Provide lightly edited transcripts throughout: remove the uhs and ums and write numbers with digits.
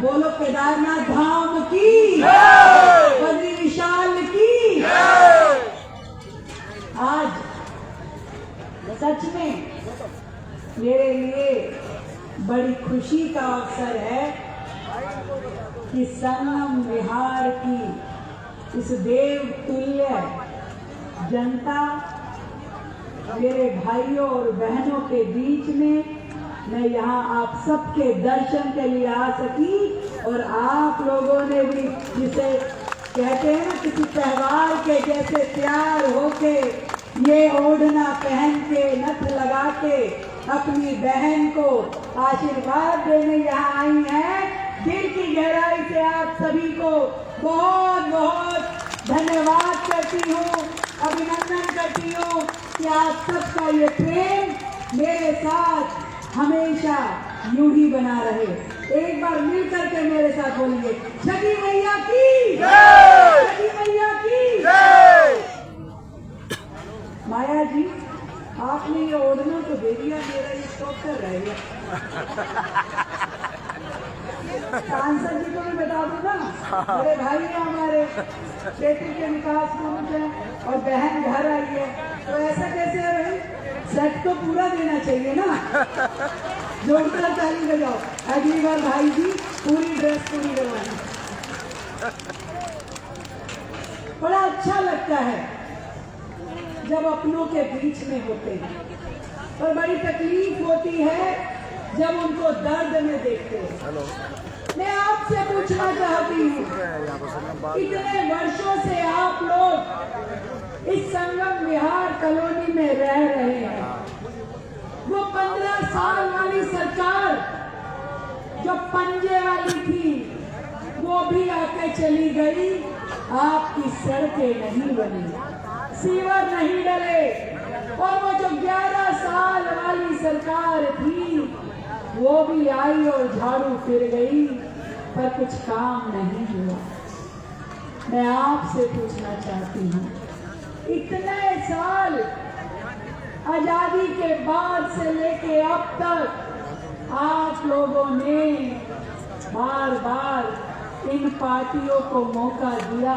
बोलो केदारनाथ धाम की, बद्री विशाल की। आज सच में मेरे लिए बड़ी खुशी का अवसर है कि संगम विहार की इस देव तुल्य जनता, मेरे भाइयों और बहनों के बीच में मैं यहाँ आप सबके दर्शन के लिए आ सकी। और आप लोगों ने भी, जिसे कहते हैं ना किसी त्योहार के जैसे तैयार होके, ये ओढ़ना पहन के, नथ लगा के अपनी बहन को आशीर्वाद देने यहाँ आई हैं। दिल की गहराई से आप सभी को बहुत बहुत धन्यवाद करती हूँ, अभिनंदन करती हूँ कि आप सबका ये प्रेम मेरे साथ हमेशा यूं ही बना रहे। एक बार मिल करके मेरे साथ बोलिए, छठी मैया की जय, छठी मैया की जय। माया जी, आपने ये ओढ़ना तो दे दिया, मेरा ये शौक कर रहे हैं। सांसद जी को भी बता दो ना, बड़े भाई हैं हमारे, क्षेत्र के विकास मंत्री हैं और बहन घर आई है, तो ऐसा कैसे है भाई? सेट तो पूरा देना चाहिए ना। जोरदार ताली बजाओ। अगली बार भाई जी पूरी ड्रेस पूरी करवाना। बड़ा अच्छा लगता है जब अपनों के बीच में होते हैं, और बड़ी तकलीफ होती है जब उनको दर्द में देखते हैं। मैं आपसे पूछना चाहती हूँ, इतने वर्षों से आप लोग इस संगम विहार कॉलोनी में रह रहे हैं, वो 15 साल वाली सरकार जो पंजे वाली थी वो भी आके चली गई, आपकी सड़कें नहीं बनी, सीवर नहीं डले, और वो जो 11 साल वाली सरकार थी वो भी आई और झाड़ू फिर गई, पर कुछ काम नहीं हुआ। मैं आपसे पूछना चाहती हूँ, इतने साल आजादी के बाद से लेके अब तक आप लोगों ने बार बार इन पार्टियों को मौका दिया,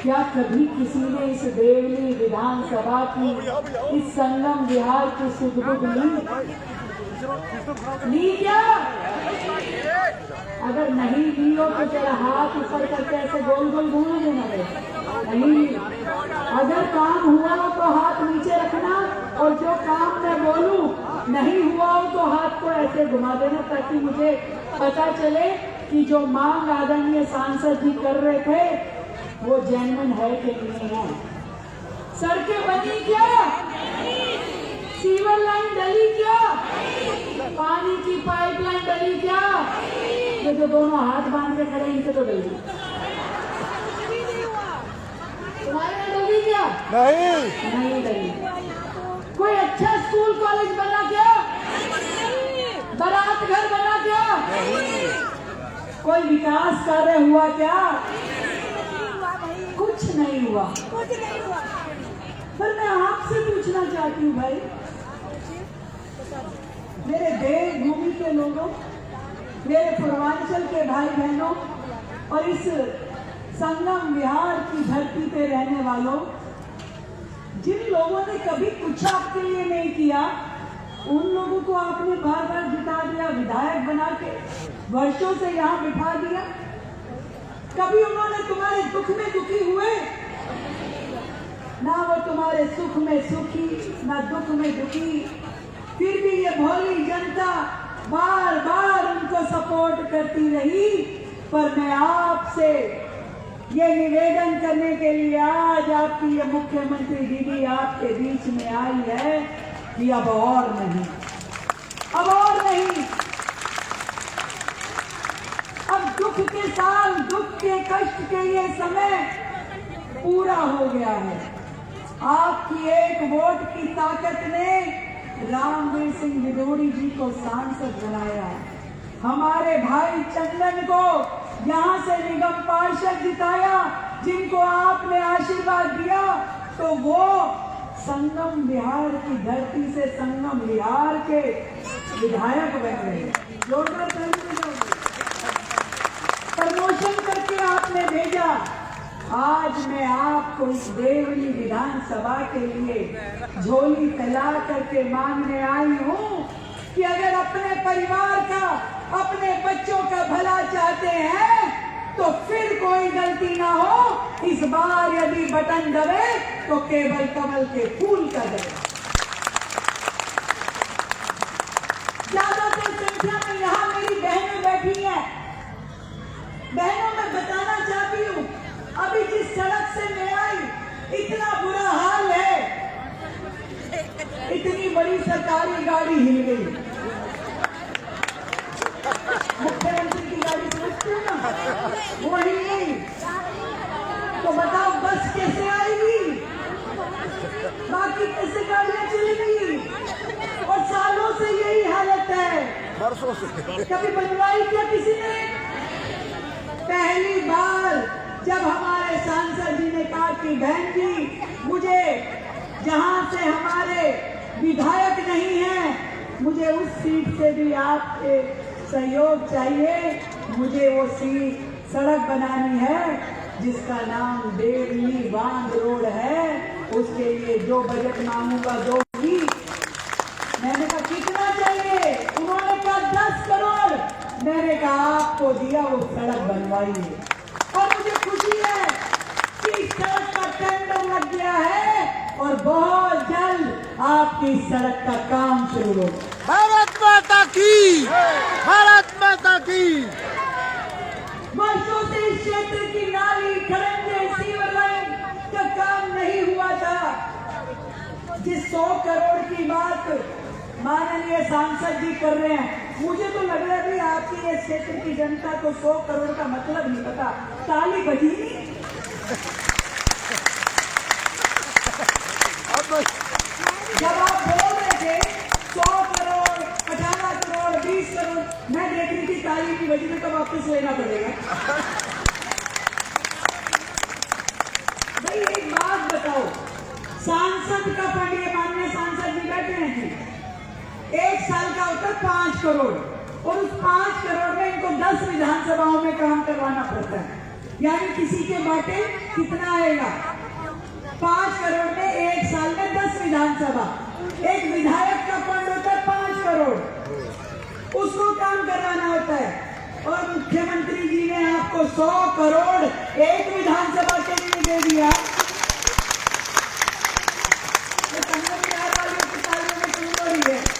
क्या कभी किसी ने इस देवली विधानसभा की, इस संगम विहार की सुध-बुध ली क्या? अगर नहीं ली हो तो जरा हाथ ऊपर करके ऐसे गोल गोल घूम देना है। नहीं, अगर काम हुआ हो तो हाथ नीचे रखना, और जो काम मैं बोलूं नहीं हुआ हो तो हाथ को ऐसे घुमा देना, ताकि मुझे पता चले कि जो मांग आदरणीय सांसद जी कर रहे थे वो जेन्युइन है कि नहीं है। सड़कें बनी क्या? सीवर लाइन डली क्या? पानी की पाइपलाइन डली क्या? ये जो दोनों हाथ बांध के खड़े इनसे तो डली, तुम्हारे डली क्या? नहीं डली। कोई अच्छा स्कूल कॉलेज बना क्या? बारात घर बना क्या? कोई विकास कार्य हुआ क्या? कुछ नहीं हुआ। पर मैं आपसे पूछना चाहती हूँ भाई, मेरे देवभूमि के लोगों, मेरे पूर्वांचल के भाई बहनों, और इस संगम विहार की धरती पे रहने वालों, जिन लोगों ने कभी कुछ आपके लिए नहीं किया, उन लोगों को आपने बार बार जिता दिया, विधायक बना के वर्षों से यहाँ बिठा दिया। कभी उन्होंने तुम्हारे दुख में दुखी हुए? ना वो तुम्हारे सुख में सुखी, ना दुख में दुखी। फिर भी ये भोली जनता बार बार उनको सपोर्ट करती रही। पर मैं आपसे ये निवेदन करने के लिए आज आपकी ये मुख्यमंत्री दीदी आपके बीच में आई है कि अब और नहीं, अब और नहीं। अब दुख के साल, दुख के कष्ट के ये समय पूरा हो गया है। आपकी एक वोट की ताकत ने रामवीर सिंह विदोड़ी जी को सांसद बनाया, हमारे भाई चंदन को यहाँ से निगम पार्षद जिताया, जिनको आपने आशीर्वाद दिया, तो वो संगम विहार की धरती से संगम विहार के विधायक बन गए। जोरदार ताली बजाओ। प्रमोशन करके आपने भेजा। आज मैं आपको इस देवली विधानसभा के लिए झोली फैला करके मांगने आई हूँ कि अगर अपने परिवार का, अपने बच्चों का भला चाहते हैं तो फिर कोई गलती ना हो। इस बार यदि बटन दबे तो केवल कमल के फूल का दबे। ज्यादातर संख्या में यहाँ मेरी बहनें बैठी हैं। बहनों, मैं बताना चाहती हूँ, अभी जिस सड़क से मैं आई इतना बुरा हाल है, इतनी बड़ी सरकारी गाड़ी हिल गई। मुख्यमंत्री की गाड़ी समझते हो ना, वो हिल गई। तो बताओ बस कैसे आएगी, बाकी कैसे गाड़ियां चलेंगी? और सालों से यही हालत है, बरसों से। कभी बनवाई क्या किसी ने? पहली बार जब हमारे सांसद जी ने कहा कि बहन जी, मुझे जहां से हमारे विधायक नहीं है, मुझे उस सीट से भी आपके सहयोग चाहिए। मुझे वो सीट सड़क बनानी है जिसका नाम देवली बांध रोड है। उसके लिए जो बजट मांगूंगा दोगी। मैंने कहा कितना चाहिए? उन्होंने कहा 10 करोड़। मैंने कहा आपको दिया, वो सड़क बनवाइए। और मुझे खुशी है कि इस सड़क का टेंडर लग गया है और बहुत जल्द आपकी सड़क का काम शुरू होगा। भारत माता की, भारत माता की। वर्षों से इस क्षेत्र की नाली, खड़ंजे, सीवर लाइन का काम नहीं हुआ था। जिस 100 करोड़ की बात माननीय सांसद जी कर रहे हैं, मुझे तो लग रहा है कि आपकी इस क्षेत्र की जनता को 100 करोड़ का मतलब नहीं पता। ताली बजी नहीं। जब आप बोल रहे थे 100 करोड़, 18 करोड़, 20 करोड़, मैं देख रही थी ताली की वजह तो वापस लेना पड़ेगा। भाई एक बात बताओ, सांसद का फंड, ये माननीय सांसद जी बैठे हैं, 1 साल का होता है 5 करोड़, और उस 5 करोड़ में इनको 10 विधानसभाओं में काम करवाना पड़ता है। यानी किसी के बाटे कितना आएगा? 5 करोड़ में 1 साल में 10 विधानसभा। एक विधायक का फंड होता है 5 करोड़, उसको काम करवाना होता है। और मुख्यमंत्री जी ने आपको 100 करोड़ एक विधानसभा के लिए दे दिया।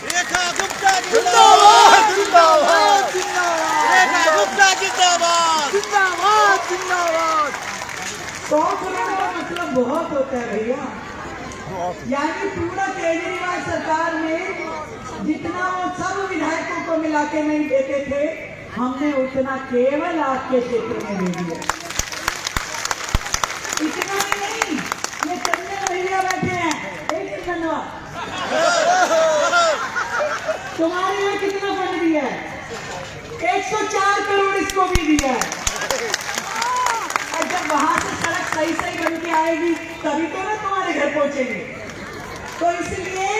रेखा गुप्ता जिंदाबाद, जिंदाबाद, रेखा गुप्ता जिंदाबाद, जिंदाबाद, जिंदाबाद। 100 करोड़ का मतलब बहुत होता है भैया। यानी पूरा केजरीवाल सरकार में जितना वो सब विधायकों को मिला के नहीं देते थे, हमने उतना केवल आपके क्षेत्र में दे दिया। इतना ही नहीं, ये चंदन भैया बैठे हैं, एक धन्यवाद। तुम्हारे लिए कितना फंड दिया है? 104 करोड़ इसको भी दिया है। और जब वहां से सड़क सही सही बन के आएगी तभी तो ना तुम्हारे घर पहुंचेंगे। तो इसलिए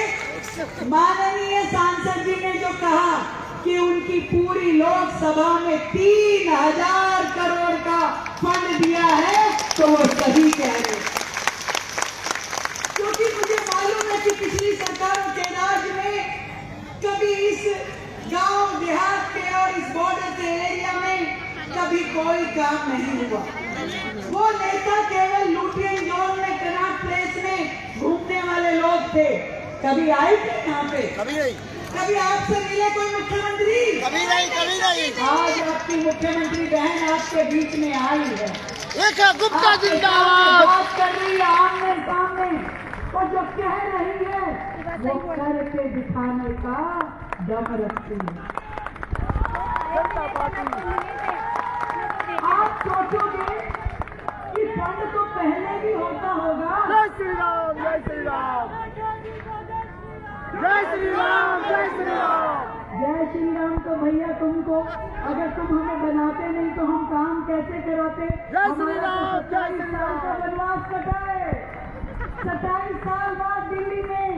माननीय सांसद जी ने जो कहा कि उनकी पूरी लोकसभा में 3000 करोड़ का फंड दिया है, तो वो सही कह रहे। क्योंकि मुझे मालूम है कि पिछली सरकारों के राज में कभी इस गांव देहात के और इस बॉर्डर के एरिया में कभी कोई काम नहीं हुआ। वो नेता केवल लुटियन जोन में, कनॉट प्लेस में घूमने वाले लोग थे। कभी आए थे यहाँ पे? कभी नहीं। कभी आपसे मिले कोई मुख्यमंत्री? कभी नहीं, कभी नहीं। आज आपकी मुख्यमंत्री बहन आपके बीच में आई है, रेखा गुप्ता जिंदाबाद। बात कर रही है आमने सामने, और जो कह रही है वो करके दिखाने का दम रखती है। आप सोचोगे कि फंड तो पहले भी होता होगा। जय श्री राम, जय श्री राम, जय श्री राम, जय श्री राम। जय श्री राम तो भैया तुमको, अगर तुम हमें बनाते नहीं तो हम काम कैसे कराते? जय श्री राम, जय श्री राम। का वनवास कटाए। 27 साल बाद दिल्ली में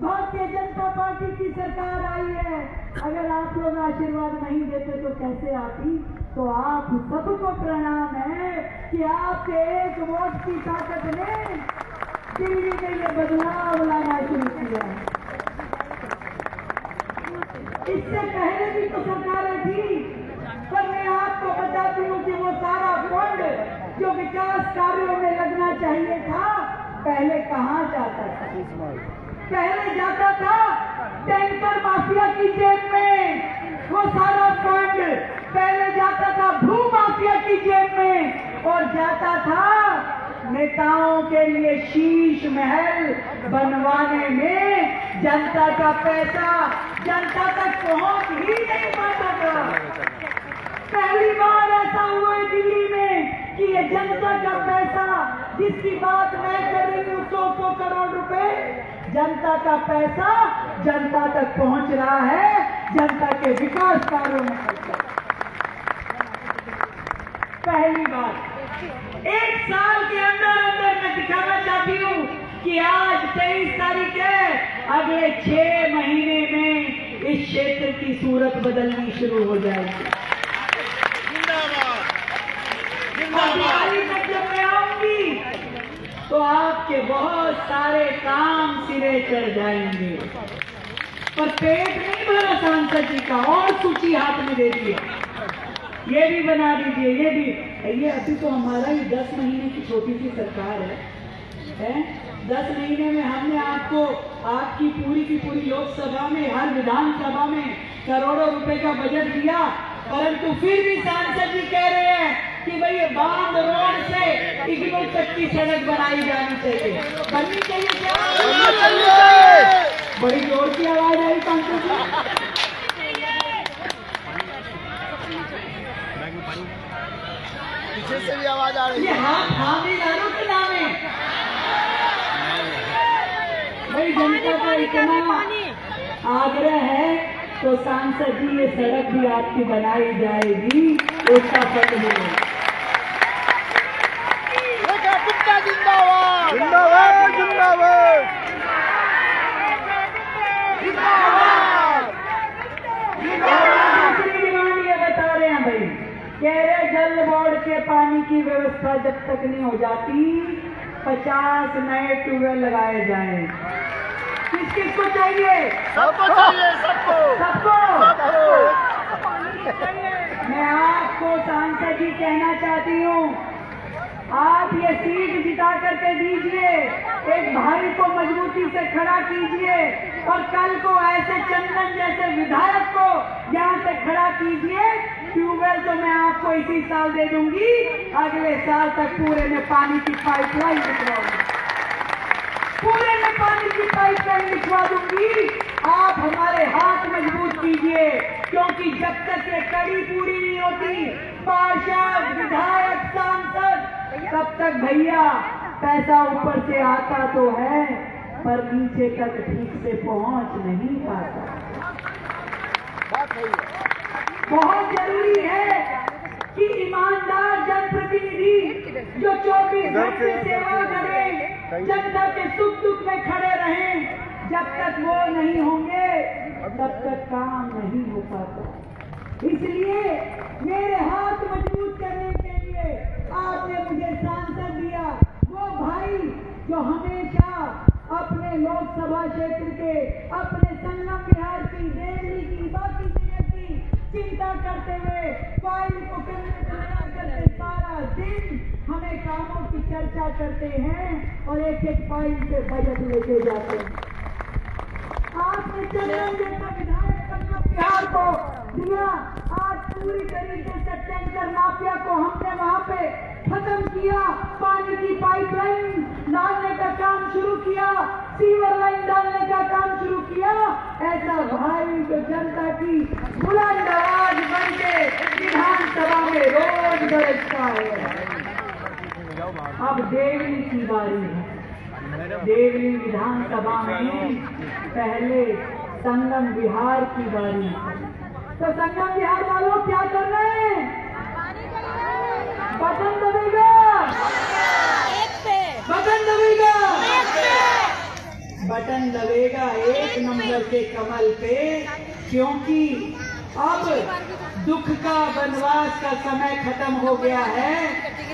भारतीय जनता पार्टी की सरकार आई है। अगर आप लोग आशीर्वाद नहीं देते तो कैसे आती? तो आप सबको प्रणाम है कि आपके एक वोट की ताकत ने दिल्ली में ये बदलाव लाना शुरू किया। इससे पहले भी तो सरकारें थी, पर मैं आपको बताती हूँ कि वो सारा फंड जो विकास कार्यों में लगना चाहिए था, पहले कहाँ जाता था? पहले जाता था टैंकर माफिया की जेब में। वो सारा फंड पहले जाता था भू माफिया की जेब में और जाता था नेताओं के लिए शीश महल बनवाने में। जनता का पैसा जनता तक पहुंच ही नहीं पाता था। पहली बार ऐसा हुआ है दिल्ली में कि ये जनता का पैसा, जिसकी बात मैं कर रही हूँ 100 करोड़ रुपए, जनता का पैसा जनता तक पहुंच रहा है, जनता के विकास कार्यों में खर्च। पहली बात एक साल के अंदर अंदर मैं दिखाना चाहती हूँ कि आज 23 तारीख है, अगले 6 महीने में इस क्षेत्र की सूरत बदलनी शुरू हो जाएगी। दिवाली तक जब मैं आऊंगी तो आपके बहुत सारे काम सिरे चढ़ जाएंगे, पर पेट नहीं भरा सांसद जी का, और सूची हाथ में दे दिए, ये भी बना दीजिए, ये भी। ये अभी तो हमारा ही 10 महीने की छोटी सी सरकार है। 10 महीने में हमने आपको आपकी पूरी की पूरी लोकसभा में, हर विधानसभा में करोड़ों रुपए का बजट दिया, परंतु फिर भी सांसद जी कह रहे हैं कि भाई ये बांध रोड से इग्नू तक की सड़क बनाई जानी चाहिए। बननी चाहिए क्या? बननी चाहिए। बड़ी जोर की आवाज आई सांसद जी। पीछे से भी आवाज आ रही है। ये हाथ हामीदारों के नाम है भाई। जनता का इतना आग्रह है तो सांसद जी ये सड़क भी आपकी बनाई जाएगी, उसका फल मिलेगा। जिंदाबाद जिंदाबाद जिंदाबाद दूसरी डिमांड ये बता रहे हैं भाई, कह रहे जल बोर्ड के पानी की व्यवस्था जब तक नहीं हो जाती 50 नए ट्यूबवेल लगाए जाएं। किस किस को चाहिए? सबको चाहिए, सबको सबको। मैं आपको सांसद जी कहना चाहती हूँ, आप ये सीट जिता करके दीजिए, एक भाई को मजबूती से खड़ा कीजिए और कल को ऐसे चंदन जैसे विधायक को यहाँ से खड़ा कीजिए। ट्यूबवेल तो मैं आपको इसी साल दे दूंगी, अगले साल तक पूरे में पानी की पाइपलाइन बिछवाऊंगी, पूरे में पानी की पाइपलाइन बिछवा दूंगी। आप हमारे हाथ मजबूत कीजिए, क्योंकि जब तक ये कड़ी पूरी नहीं होती, पार्षद विधायक सांसद, तब तक भैया पैसा ऊपर से आता तो है पर नीचे तक ठीक से पहुंच नहीं पाता। बहुत जरूरी है कि ईमानदार जनप्रतिनिधि जो 24 घंटे सेवा करें, जनता के सुख दुख में खड़े रहें, जब तक वो नहीं होंगे तब तक काम नहीं हो पाता। इसलिए मेरे हाथ मजबूत करने के लिए आपने मुझे सांसद दिया, वो भाई जो हमेशा अपने लोकसभा क्षेत्र के, अपने संगम बिहार की, देवली की, बाकी जगह की चिंता करते हुए फाइल को करते सारा दिन हमें कामों की चर्चा करते हैं और एक एक फाइल पे बजट लेके जाते हैं। आपने चंदन जैसा विधायक संगम बिहार को दिया, आज पूरी तरीके से टैंकर माफिया को हमने वहां पे खत्म किया, पानी की पाइपलाइन डालने का काम शुरू किया, सीवर लाइन डालने का काम शुरू किया। ऐसा भाई जो जनता की बुलंद आवाज बन के विधानसभा में रोज गरजता है। अब देवली की बारी है। देवली विधानसभा में पहले संगम बिहार की बारी है, तो संगम बिहार वालों क्या कर रहे हैं? बटन दबेगा, बटन दबेगा, बटन दबेगा 1 नंबर के कमल पे, क्योंकि अब दुख का वनवास का समय खत्म हो गया है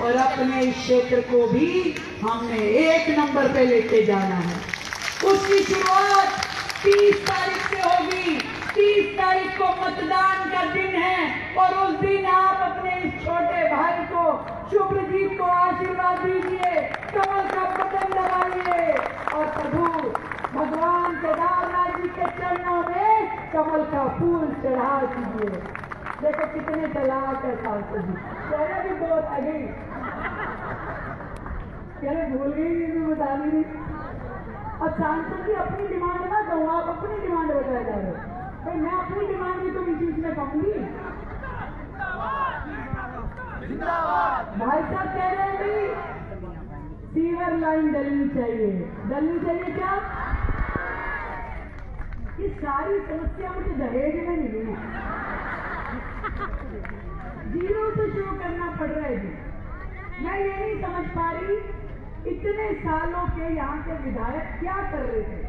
और अपने इस क्षेत्र को भी हमने 1 नंबर पे लेके जाना है। उसकी शुरुआत 30 तारीख से होगी। 30 तारीख को मतदान का दिन है और उस दिन आप अपने इस छोटे भाई को, शुभ्रजीत को आशीर्वाद दीजिए, कमल का बटन दबाइए और प्रभु भगवान केदारनाथ जी के चरणों में कमल का फूल चढ़ा दीजिए। देखो कितने तलाक है सांसद जी, चेहरा भी बहुत आ गई, चलो भूल गई भी बता दी। और सांसद जी अपनी डिमांड ना कहूँ, आप अपनी डिमांड बताया जा रहे हो। भाई मैं अपनी डिमांड भी तो इस चीज में कहूंगी। भाई साहब कह रहे हैं भी सीवर लाइन डलनी चाहिए। डलनी चाहिए क्या? ये सारी समस्या मुझे दहेज में मिली है। 0 से शुरू करना पड़ रहा है जी। मैं ये नहीं समझ पा रही इतने सालों के यहाँ के विधायक क्या कर रहे थे।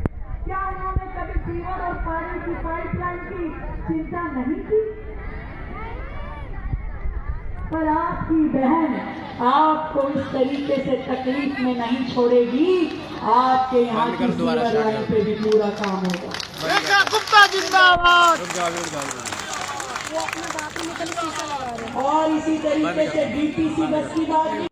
क्या उन्होंने कभी सीवर और पानी की पाइपलाइन की चिंता नहीं की? पर आपकी बहन आपको इस तरीके से तकलीफ में नहीं छोड़ेगी। आपके यहाँ की सीवर लाइन पे भी पूरा काम होगा। रेखा गुप्ता जिंदाबाद। और इसी तरीके से डीटीसी बस की बात